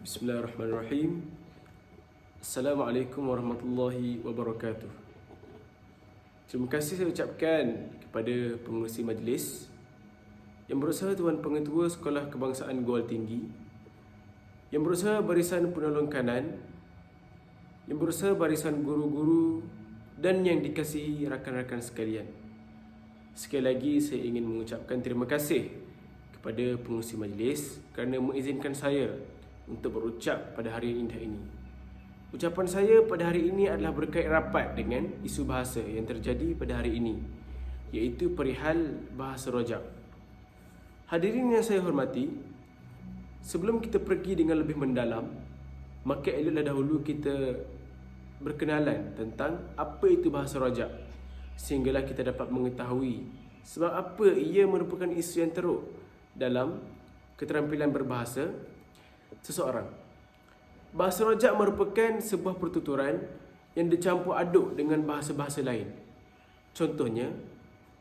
Bismillahirrahmanirrahim. Assalamualaikum warahmatullahi wabarakatuh. Terima kasih saya ucapkan kepada pengerusi majlis yang berusaha Tuan Pengetua Sekolah Kebangsaan Gual Tinggi, yang berusaha barisan penolong kanan, yang berusaha barisan guru-guru dan yang dikasihi rakan-rakan sekalian. Sekali lagi saya ingin mengucapkan terima kasih kepada pengerusi majlis kerana mengizinkan saya untuk berucap pada hari yang indah ini. Ucapan saya pada hari ini adalah berkait rapat dengan isu bahasa yang terjadi pada hari ini, iaitu perihal bahasa rojak. Hadirin yang saya hormati, sebelum kita pergi dengan lebih mendalam, maka eloklah dahulu kita berkenalan tentang apa itu bahasa rojak, sehinggalah kita dapat mengetahui sebab apa ia merupakan isu yang teruk dalam keterampilan berbahasa seseorang. Bahasa rojak merupakan sebuah pertuturan yang dicampur aduk dengan bahasa-bahasa lain. Contohnya,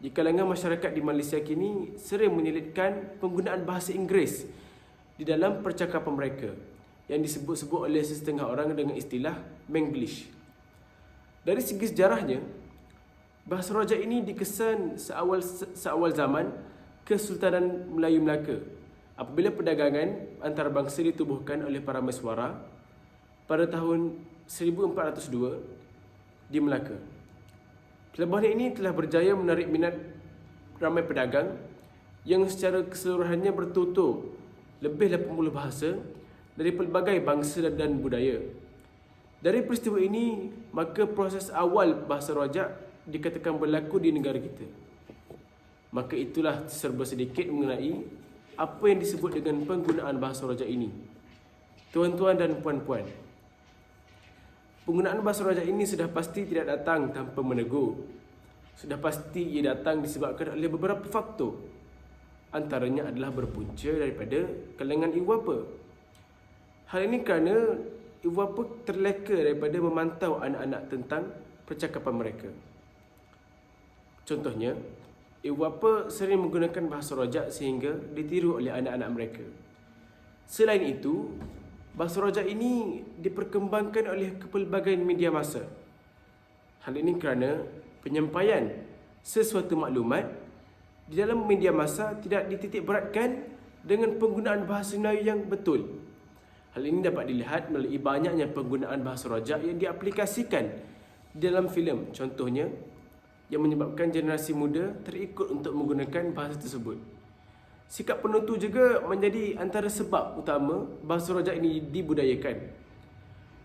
di kalangan masyarakat di Malaysia kini sering menyelitkan penggunaan bahasa Inggeris di dalam percakapan mereka yang disebut-sebut oleh setengah orang dengan istilah Manglish. Dari segi sejarahnya, bahasa rojak ini dikesan seawal zaman Kesultanan Melayu Melaka apabila perdagangan antarabangsa ditubuhkan oleh para mesuara pada tahun 1402 di Melaka. Pelabuhan ini telah berjaya menarik minat ramai pedagang yang secara keseluruhannya bertutur lebih 80 bahasa dari pelbagai bangsa dan budaya. Dari peristiwa ini, maka proses awal bahasa rojak dikatakan berlaku di negara kita. Maka itulah serba sedikit mengenai apa yang disebut dengan penggunaan bahasa rojak ini. Tuan-tuan dan puan-puan, penggunaan bahasa rojak ini sudah pasti tidak datang tanpa menegur. Sudah pasti ia datang disebabkan oleh beberapa faktor. Antaranya adalah berpunca daripada kalangan ibu bapa. Hal ini kerana ibu bapa terleka daripada memantau anak-anak tentang percakapan mereka. Contohnya, ibu bapa sering menggunakan bahasa rojak sehingga ditiru oleh anak-anak mereka. Selain itu, bahasa rojak ini diperkembangkan oleh pelbagai media massa. Hal ini kerana penyampaian sesuatu maklumat di dalam media massa tidak dititik beratkan dengan penggunaan bahasa Melayu yang betul. Hal ini dapat dilihat melalui banyaknya penggunaan bahasa rojak yang diaplikasikan di dalam filem. Contohnya, yang menyebabkan generasi muda terikut untuk menggunakan bahasa tersebut. Sikap penutur juga menjadi antara sebab utama bahasa rojak ini dibudayakan.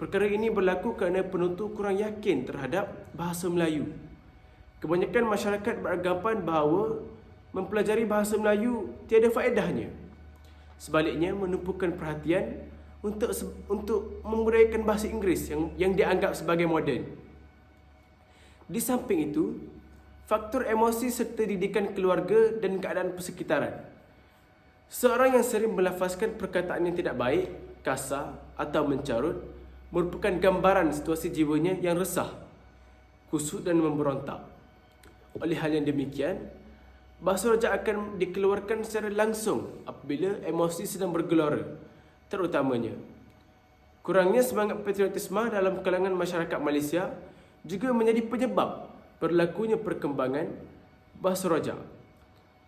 Perkara ini berlaku kerana penutur kurang yakin terhadap bahasa Melayu. Kebanyakan masyarakat beranggapan bahawa mempelajari bahasa Melayu tiada faedahnya. Sebaliknya, menumpukan perhatian untuk membudayakan bahasa Inggeris yang dianggap sebagai moden. Di samping itu, faktor emosi serta didikan keluarga dan keadaan persekitaran. Seorang yang sering melafazkan perkataan yang tidak baik, kasar atau mencarut merupakan gambaran situasi jiwanya yang resah, kusut dan memberontak. Oleh hal yang demikian, bahasa rojak akan dikeluarkan secara langsung apabila emosi sedang bergelora, terutamanya kurangnya semangat patriotisme dalam kalangan masyarakat Malaysia juga menjadi penyebab berlakunya perkembangan bahasa rojak.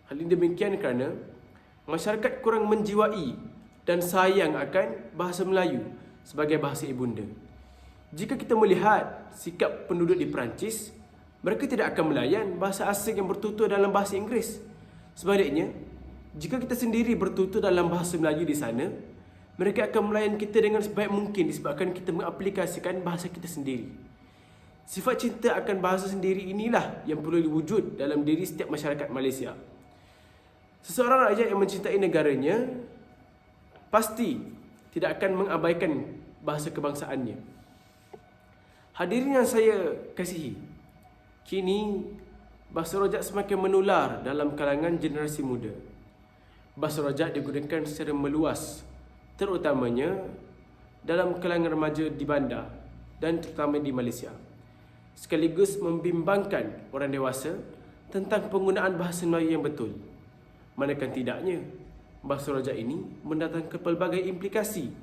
Hal ini demikian kerana masyarakat kurang menjiwai dan sayang akan bahasa Melayu sebagai bahasa ibunda. Jika kita melihat sikap penduduk di Perancis, mereka tidak akan melayan bahasa asing yang bertutur dalam bahasa Inggeris. Sebaliknya, jika kita sendiri bertutur dalam bahasa Melayu di sana, mereka akan melayan kita dengan sebaik mungkin disebabkan kita mengaplikasikan bahasa kita sendiri. Sifat cinta akan bahasa sendiri inilah yang perlu diwujud dalam diri setiap masyarakat Malaysia. Seseorang rakyat yang mencintai negaranya pasti tidak akan mengabaikan bahasa kebangsaannya. Hadirin yang saya kasihi, kini bahasa rojak semakin menular dalam kalangan generasi muda. Bahasa rojak digunakan secara meluas, terutamanya dalam kalangan remaja di bandar dan terutama di Malaysia, sekaligus membimbangkan orang dewasa tentang penggunaan bahasa Melayu yang betul. Manakala tidaknya, bahasa rojak ini mendatangkan pelbagai implikasi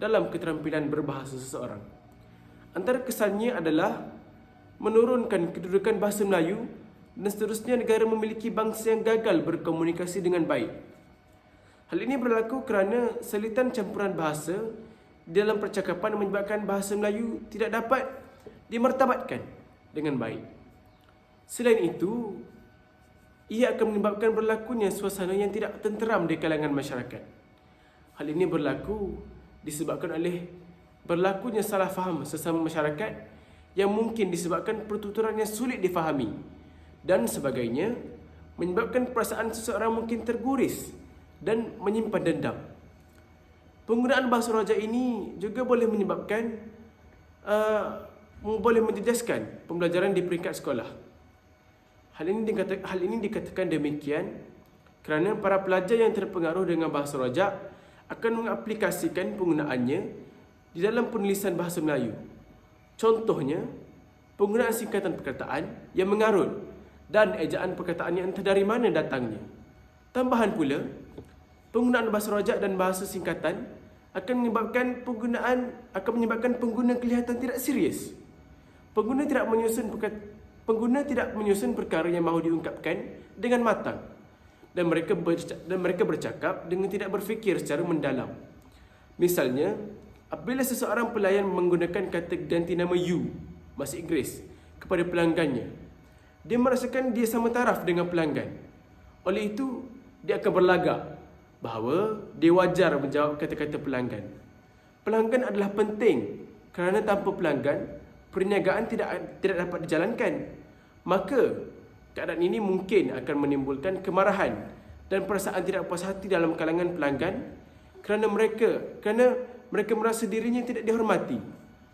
dalam keterampilan berbahasa seseorang. Antara kesannya adalah menurunkan kedudukan bahasa Melayu dan seterusnya negara memiliki bangsa yang gagal berkomunikasi dengan baik. Hal ini berlaku kerana selitan campuran bahasa dalam percakapan menyebabkan bahasa Melayu tidak dapat dimartabatkan dengan baik. Selain itu, ia akan menyebabkan berlakunya suasana yang tidak tenteram di kalangan masyarakat. Hal ini berlaku disebabkan oleh berlakunya salah faham sesama masyarakat yang mungkin disebabkan pertuturan yang sulit difahami dan sebagainya, menyebabkan perasaan seseorang mungkin terguris dan menyimpan dendam. Penggunaan bahasa rojak ini juga boleh menyebabkan boleh menjejaskan pembelajaran di peringkat sekolah. Hal ini dikatakan demikian kerana para pelajar yang terpengaruh dengan bahasa rojak akan mengaplikasikan penggunaannya di dalam penulisan bahasa Melayu. Contohnya, penggunaan singkatan perkataan yang mengarut dan ejaan perkataan yang entah dari mana datangnya. Tambahan pula, penggunaan bahasa rojak dan bahasa singkatan akan menyebabkan pengguna kelihatan tidak serius. Pengguna tidak menyusun perkara yang mahu diungkapkan dengan matang dan mereka bercakap dengan tidak berfikir secara mendalam. Misalnya, apabila seseorang pelayan menggunakan kata ganti nama you bahasa Inggeris kepada pelanggannya, dia merasakan dia sama taraf dengan pelanggan. Oleh itu, dia akan berlagak bahawa dia wajar menjawab kata-kata pelanggan. Pelanggan adalah penting kerana tanpa pelanggan, perniagaan tidak dapat dijalankan. Maka, keadaan ini mungkin akan menimbulkan kemarahan dan perasaan tidak puas hati dalam kalangan pelanggan kerana mereka merasa dirinya tidak dihormati.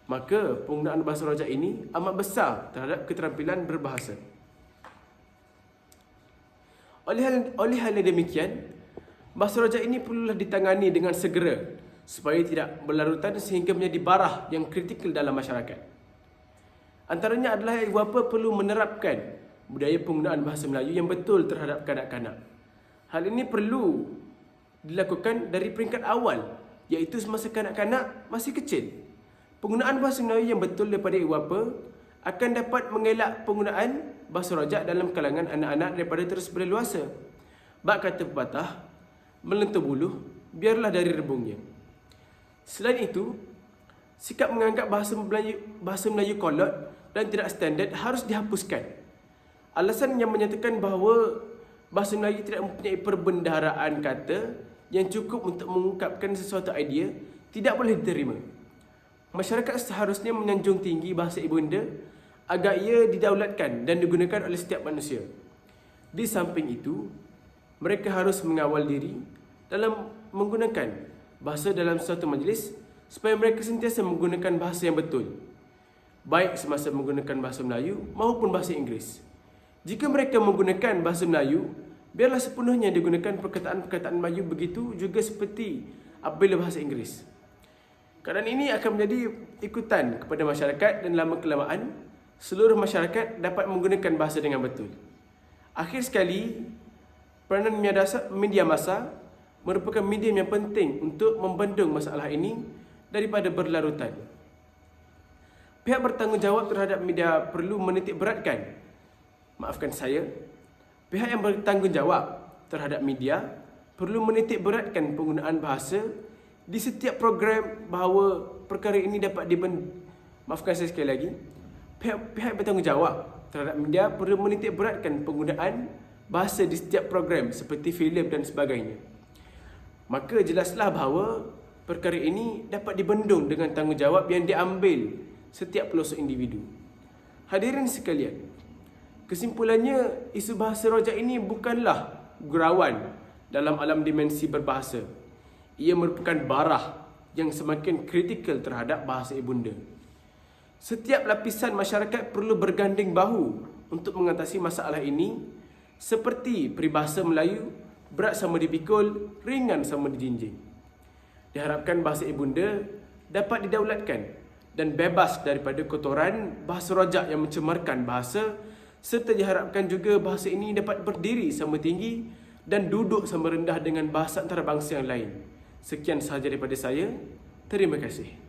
Maka, penggunaan bahasa rojak ini amat besar terhadap keterampilan berbahasa. Oleh hal yang demikian, bahasa rojak ini perlulah ditangani dengan segera supaya tidak berlarutan sehingga menjadi barah yang kritikal dalam masyarakat. Antaranya adalah ibu bapa perlu menerapkan budaya penggunaan bahasa Melayu yang betul terhadap kanak-kanak. Hal ini perlu dilakukan dari peringkat awal, iaitu semasa kanak-kanak masih kecil. Penggunaan bahasa Melayu yang betul daripada ibu bapa akan dapat mengelak penggunaan bahasa rojak dalam kalangan anak-anak daripada terus berleluasa. Bak kata pepatah, melentur buluh, biarlah dari rebungnya. Selain itu, sikap menganggap bahasa Melayu kolot dan tidak standard harus dihapuskan. Alasan yang menyatakan bahawa bahasa Melayu tidak mempunyai perbendaharaan kata yang cukup untuk mengungkapkan sesuatu idea tidak boleh diterima. Masyarakat seharusnya menyanjung tinggi bahasa ibunda agar ia didaulatkan dan digunakan oleh setiap manusia. Di samping itu, mereka harus mengawal diri dalam menggunakan bahasa dalam suatu majlis supaya mereka sentiasa menggunakan bahasa yang betul, baik semasa menggunakan bahasa Melayu maupun bahasa Inggeris. Jika mereka menggunakan bahasa Melayu, biarlah sepenuhnya digunakan perkataan-perkataan Melayu, begitu juga seperti apabila bahasa Inggeris. Keadaan ini akan menjadi ikutan kepada masyarakat dan lama-kelamaan seluruh masyarakat dapat menggunakan bahasa dengan betul. Akhir sekali, peranan media massa merupakan medium yang penting untuk membendung masalah ini daripada berlarutan. Pihak bertanggungjawab terhadap media perlu pihak yang bertanggungjawab terhadap media perlu menitik beratkan penggunaan bahasa di setiap program bahawa perkara ini dapat Pihak bertanggungjawab terhadap media perlu menitik beratkan penggunaan bahasa di setiap program seperti filem dan sebagainya. Maka jelaslah bahawa perkara ini dapat dibendung dengan tanggungjawab yang diambil setiap pelosok individu. Hadirin sekalian, kesimpulannya, isu bahasa rojak ini bukanlah gurauan dalam alam dimensi berbahasa. Ia merupakan barah yang semakin kritikal terhadap bahasa ibunda. Setiap lapisan masyarakat perlu berganding bahu untuk mengatasi masalah ini, seperti peribahasa Melayu, berat sama dipikul, ringan sama dijinjing. Diharapkan bahasa ibunda dapat didaulatkan dan bebas daripada kotoran bahasa rojak yang mencemarkan bahasa, serta diharapkan juga bahasa ini dapat berdiri sama tinggi dan duduk sama rendah dengan bahasa antarabangsa yang lain. Sekian sahaja daripada saya. Terima kasih.